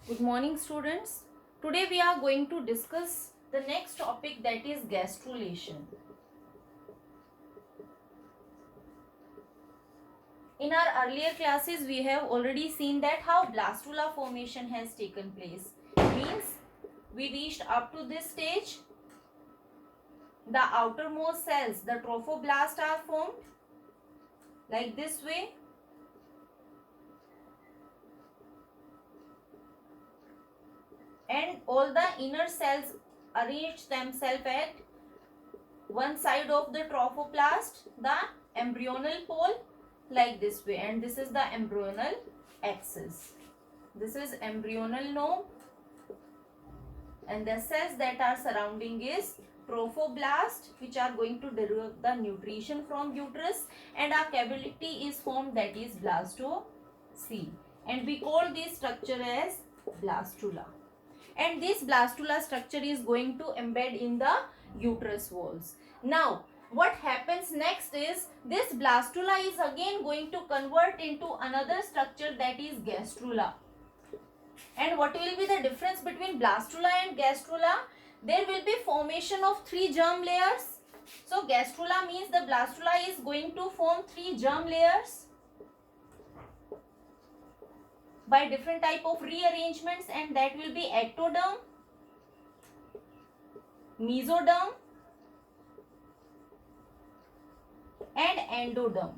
Good morning, students. Today we are going to discuss the next topic, that is gastrulation. In our earlier classes, we have already seen that how blastula formation has taken place. Means we reached up to this stage. The outermost cells, the trophoblast, are formed like this way. And all the inner cells arrange themselves at one side of the trophoblast, the embryonal pole, like this way, and this is the embryonal axis. This is embryonal knob, and the cells that are surrounding is trophoblast, which are going to derive the nutrition from uterus, and a cavity is formed, that is blastocoele, and we call this structure as blastula. And this blastula structure is going to embed in the uterus walls. Now what happens next is this blastula is again going to convert into another structure, that is gastrula. And what will be the difference between blastula and gastrula? There will be formation of 3 germ layers. So gastrula means the blastula is going to form 3 germ layers by different type of rearrangements, and that will be ectoderm, mesoderm and endoderm.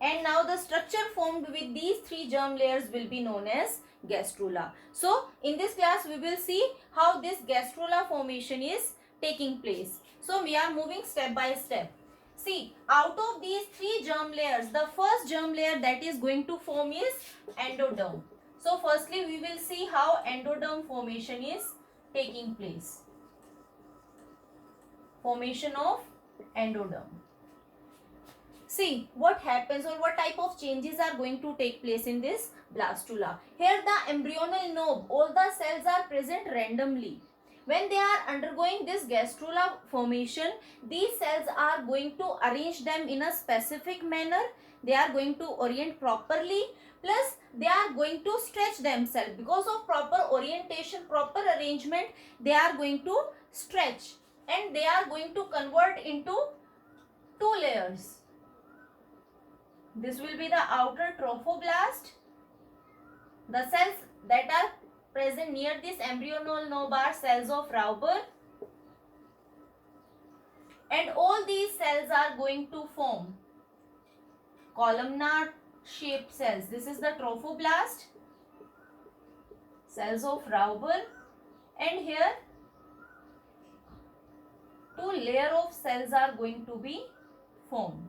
And now the structure formed with these 3 germ layers will be known as gastrula. So in this class we will see how this gastrula formation is taking place. So we are moving step by step. See, out of these 3 germ layers, the first germ layer that is going to form is endoderm. So firstly we will see how endoderm formation is taking place. Formation of endoderm. See what happens or what type of changes are going to take place in this blastula. Here the embryonal knob, all the cells are present randomly. When they are undergoing this gastrula formation, these cells are going to arrange them in a specific manner. They are going to orient properly, plus they are going to stretch themselves. Because of proper orientation, proper arrangement, they are going to stretch and they are going to convert into 2 layers. This will be the outer trophoblast. The cells that are present near this embryonal knob are cells of Rauber, and all these cells are going to form columnar shaped cells. This is the trophoblast, cells of Rauber, and here 2 layers of cells are going to be formed.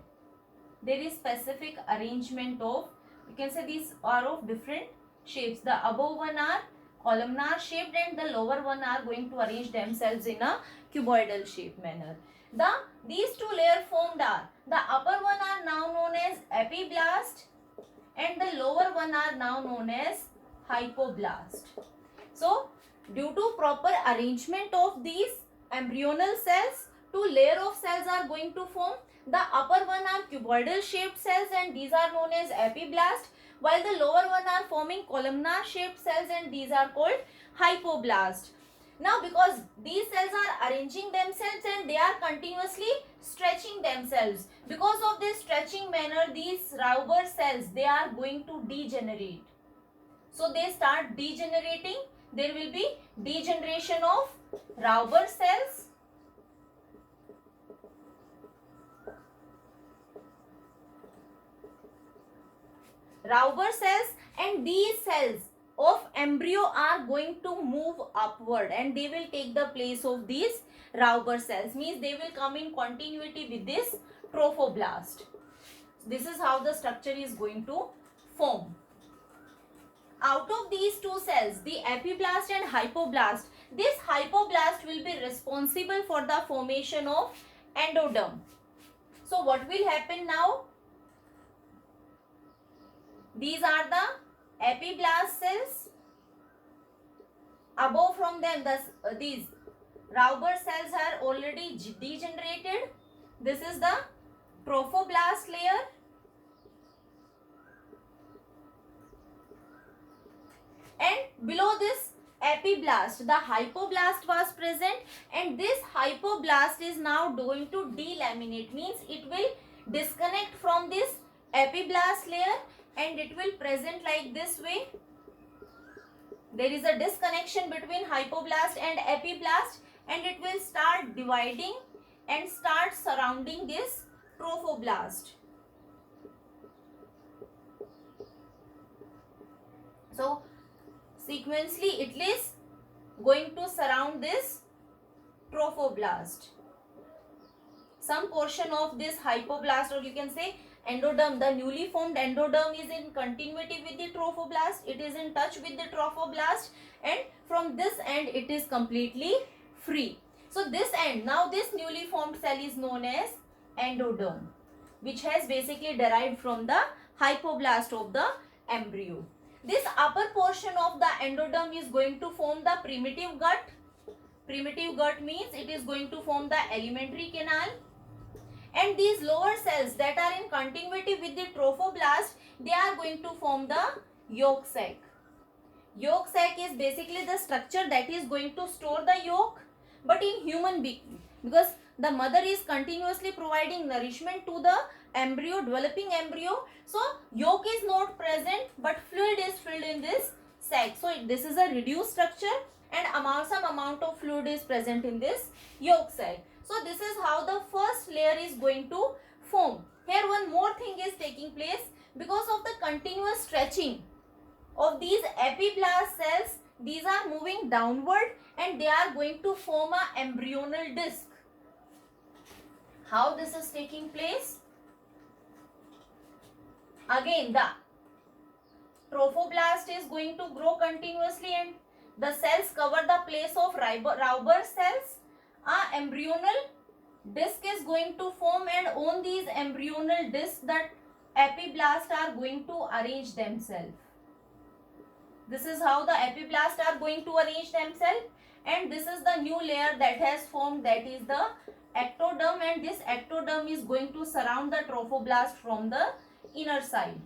There is specific arrangement of, you can say these are of different shapes. The above one are columnar shaped and the lower one are going to arrange themselves in a cuboidal shape manner. These 2 layers formed are, the upper one are now known as epiblast and the lower one are now known as hypoblast. So due to proper arrangement of these embryonal cells, 2 layers of cells are going to form. The upper one are cuboidal shaped cells and these are known as epiblast, while the lower one are forming columnar shaped cells and these are called hypoblast. Now because these cells are arranging themselves and they are continuously stretching themselves, because of this stretching manner, these Rauber cells, they are going to degenerate. So they start degenerating. There will be degeneration of Rauber cells. Rauber cells, and these cells of embryo are going to move upward and they will take the place of these Rauber cells. Means they will come in continuity with this trophoblast. This is how the structure is going to form. Out of these 2 cells, the epiblast and hypoblast, this hypoblast will be responsible for the formation of endoderm. So what will happen now? These are the epiblast cells. Above from them, these Rauber cells are already degenerated. This is the trophoblast layer. Now this epiblast, the hypoblast was present, and this hypoblast is now going to delaminate, means it will disconnect from this epiblast layer and it will present like this way. There is a disconnection between hypoblast and epiblast, and it will start dividing and start surrounding this trophoblast. So sequentially it is going to surround this trophoblast. Some portion of this hypoblast, or you can say endoderm, the newly formed endoderm is in continuity with the trophoblast. It is in touch with the trophoblast, and from this end it is completely free. So this end, now this newly formed cell is known as endoderm, which has basically derived from the hypoblast of the embryo. This upper portion of the endoderm is going to form the primitive gut. Primitive gut means it is going to form the alimentary canal. And these lower cells that are in continuity with the trophoblast, they are going to form the yolk sac. Yolk sac is basically the structure that is going to store the yolk, but in human being, because the mother is continuously providing nourishment to the embryo, developing embryo, so yolk is not present but fluid is filled in this sac. So this is a reduced structure, and some amount of fluid is present in this yolk sac. So this is how the first layer is going to form. Here one more thing is taking place. Because of the continuous stretching of these epiblast cells, these are moving downward and they are going to form a embryonal disc. How this is taking place? Again, the trophoblast is going to grow continuously and the cells cover the place of Rauber cells. A embryonal disc is going to form, and on these embryonal discs that epiblast are going to arrange themselves. This is how the epiblast are going to arrange themselves, and this is the new layer that has formed, that is the ectoderm, and this ectoderm is going to surround the trophoblast from the inner side.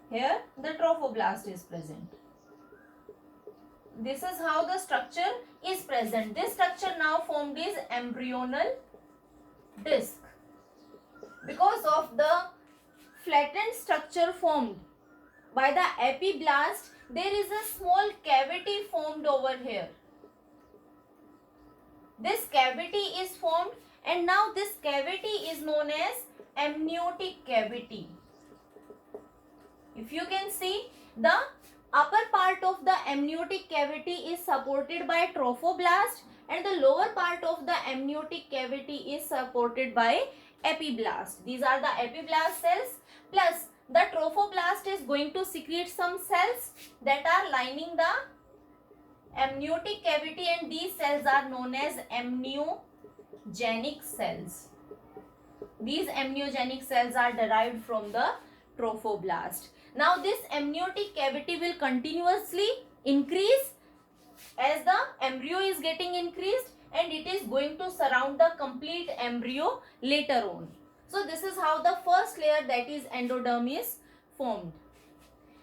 Here the trophoblast is present. This is how the structure is present. This structure now formed is embryonal disc. Because of the flattened structure formed by the epiblast, there is a small cavity formed over here. This cavity is formed, and now this cavity is known as amniotic cavity. If you can see, the upper part of the amniotic cavity is supported by trophoblast, and the lower part of the amniotic cavity is supported by epiblast. These are the epiblast cells, plus the trophoblast is going to secrete some cells that are lining the amniotic cavity, and these cells are known as amniogenic cells. These amniogenic cells are derived from the trophoblast. Now this amniotic cavity will continuously increase as the embryo is getting increased, and it is going to surround the complete embryo later on. So this is how the first layer, that is endoderm, is formed.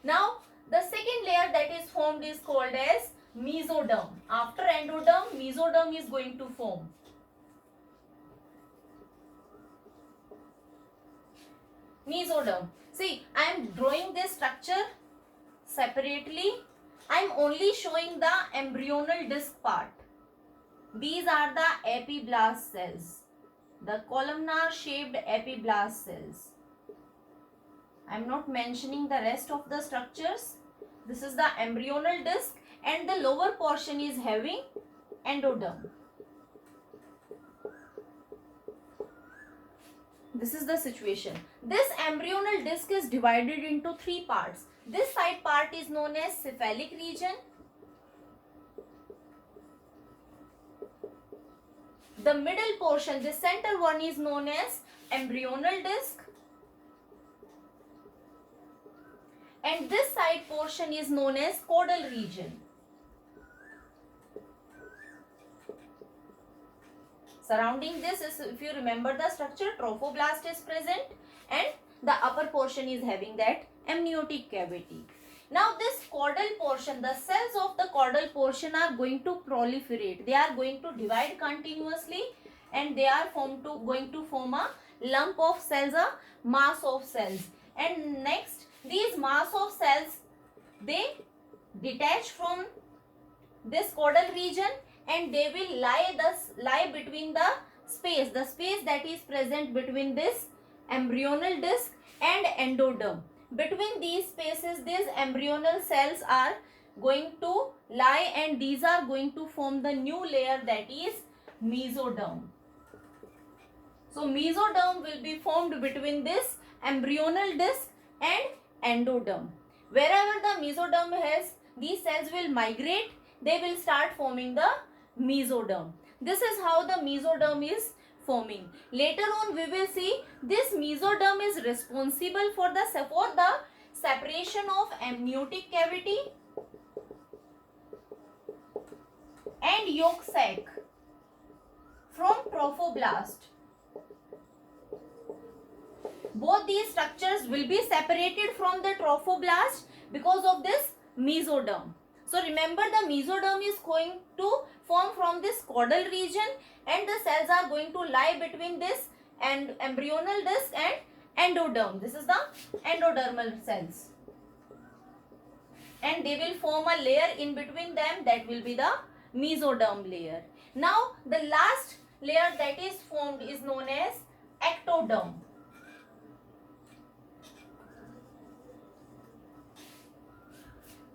Now the second layer that is formed is called as mesoderm. After endoderm, mesoderm is going to form. Mesoderm. See, I am drawing this structure separately. I am only showing the embryonal disc part. These are the epiblast cells, the columnar shaped epiblast cells. I am not mentioning the rest of the structures. This is the embryonal disc, and the lower portion is having endoderm. This is the situation. This embryonal disc is divided into three parts. This side part is known as cephalic region. The middle portion, the center one, is known as embryonal disc. And this side portion is known as caudal region. Surrounding this is, if you remember the structure, trophoblast is present, and the upper portion is having that amniotic cavity. Now this caudal portion, the cells of the caudal portion are going to proliferate. They are going to divide continuously and they are going to form a lump of cells, a mass of cells. And next, these mass of cells, they detach from this caudal region and they will lie between the space that is present between this embryonal disc and endoderm. Between these spaces, these embryonal cells are going to lie and these are going to form the new layer, that is mesoderm. So mesoderm will be formed between this embryonal disc and endoderm. Wherever the mesoderm has, these cells will migrate, they will start forming the mesoderm. This is how the mesoderm is forming. Later on we will see this mesoderm is responsible for the separation of amniotic cavity and yolk sac from trophoblast. Both these structures will be separated from the trophoblast because of this mesoderm. So remember, the mesoderm is going to form from this caudal region and the cells are going to lie between this and embryonal disc and endoderm. This is the endodermal cells. And they will form a layer in between them, that will be the mesoderm layer. Now the last layer that is formed is known as ectoderm.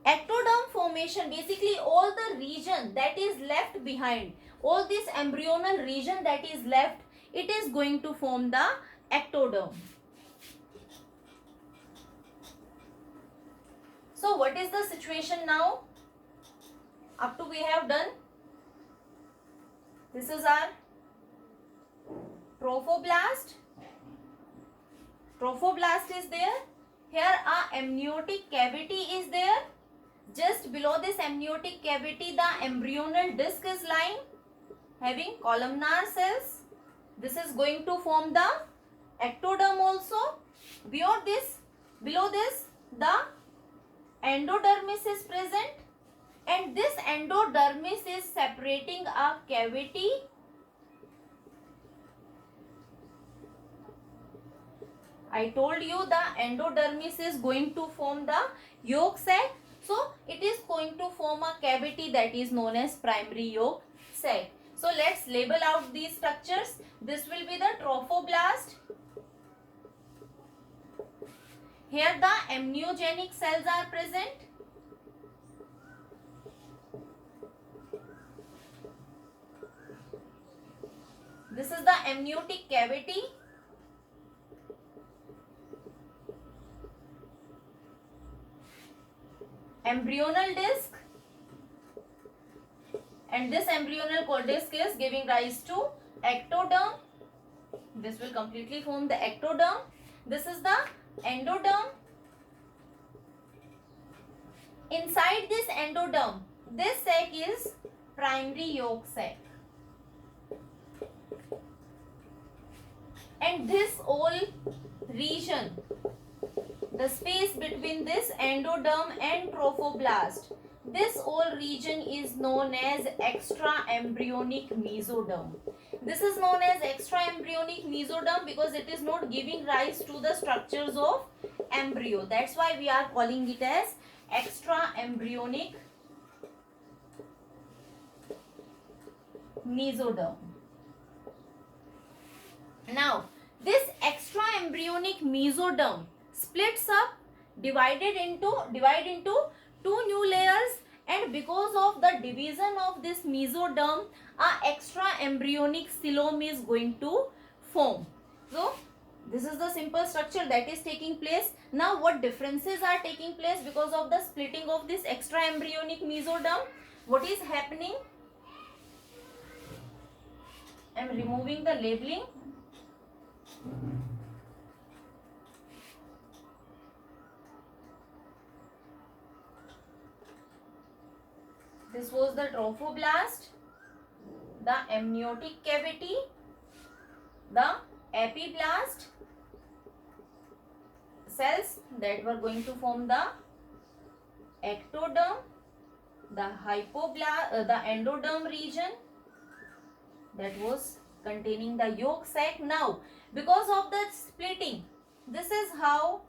Ectoderm formation, basically all the region that is left behind, all this embryonal region that is left, it is going to form the ectoderm. So what is the situation now? Up to we have done. This is our trophoblast. Trophoblast is there. Here our amniotic cavity is there. Just below this amniotic cavity, the embryonal disc is lying, having columnar cells. This is going to form the ectoderm also. Below this, the endodermis is present, and this endodermis is separating a cavity I told you the endodermis is going to form the yolk sac. So it is going to form a cavity that is known as primary yolk sac. So let's label out these structures. This will be the trophoblast. Here the amniogenic cells are present. This is the amniotic cavity. Embryonal disc, and this embryonal disc is giving rise to ectoderm. This will completely form the ectoderm. This is the endoderm. Inside this endoderm, this sac is primary yolk sac, and this whole region, the space between this endoderm and trophoblast, this whole region is known as extraembryonic mesoderm. This is known as extraembryonic mesoderm because it is not giving rise to the structures of embryo. That's why we are calling it as extraembryonic mesoderm. Now, this extraembryonic mesoderm splits up, divide into two new layers, and because of the division of this mesoderm, a extra embryonic coelom is going to form. So this is the simple structure that is taking place. Now what differences are taking place because of the splitting of this extra embryonic mesoderm? What is happening? I am removing the labeling. This was the trophoblast, the amniotic cavity, the epiblast, cells that were going to form the ectoderm, the the endoderm region that was containing the yolk sac. Now, because of the splitting, this is how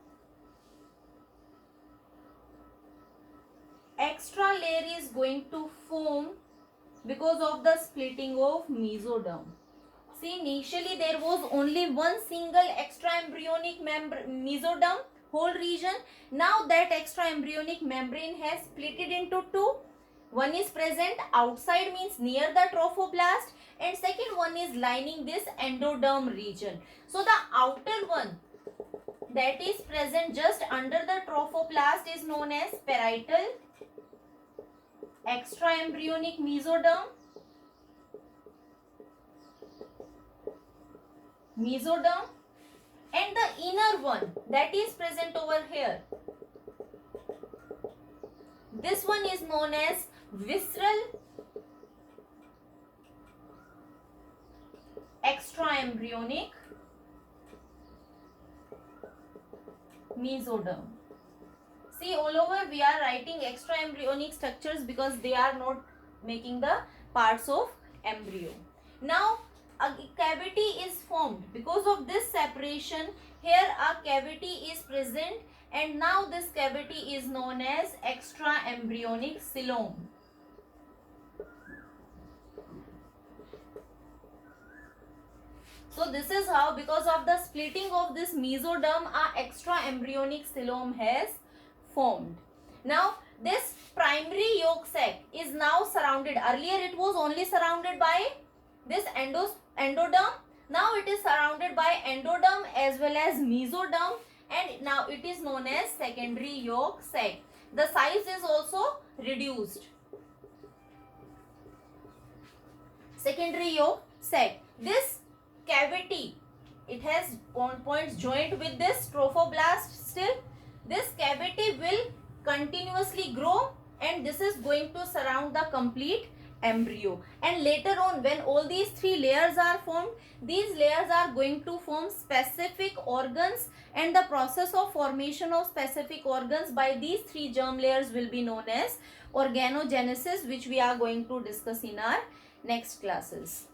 extra layer is going to form because of the splitting of mesoderm. See, initially there was only one single extra embryonic mesoderm whole region. Now that extra embryonic membrane has split it into two. One is present outside, means near the trophoblast, and second one is lining this endoderm region. So the outer one that is present just under the trophoblast is known as parietal extra embryonic mesoderm. And the inner one that is present over here, this one is known as visceral extra embryonic mesoderm. See, all over we are writing extra embryonic structures because they are not making the parts of embryo. Now a cavity is formed because of this separation. Here a cavity is present, and now this cavity is known as extra embryonic coelom. So this is how, because of the splitting of this mesoderm, a extra embryonic coelom has formed. Now this primary yolk sac is now surrounded. Earlier it was only surrounded by this endoderm. Now it is surrounded by endoderm as well as mesoderm, and now it is known as secondary yolk sac. The size is also reduced. Secondary yolk sac. This cavity, it has points joined with this trophoblast still. This cavity will continuously grow, and this is going to surround the complete embryo. And later on, when all these three layers are formed, these layers are going to form specific organs, and the process of formation of specific organs by these three germ layers will be known as organogenesis, which we are going to discuss in our next classes.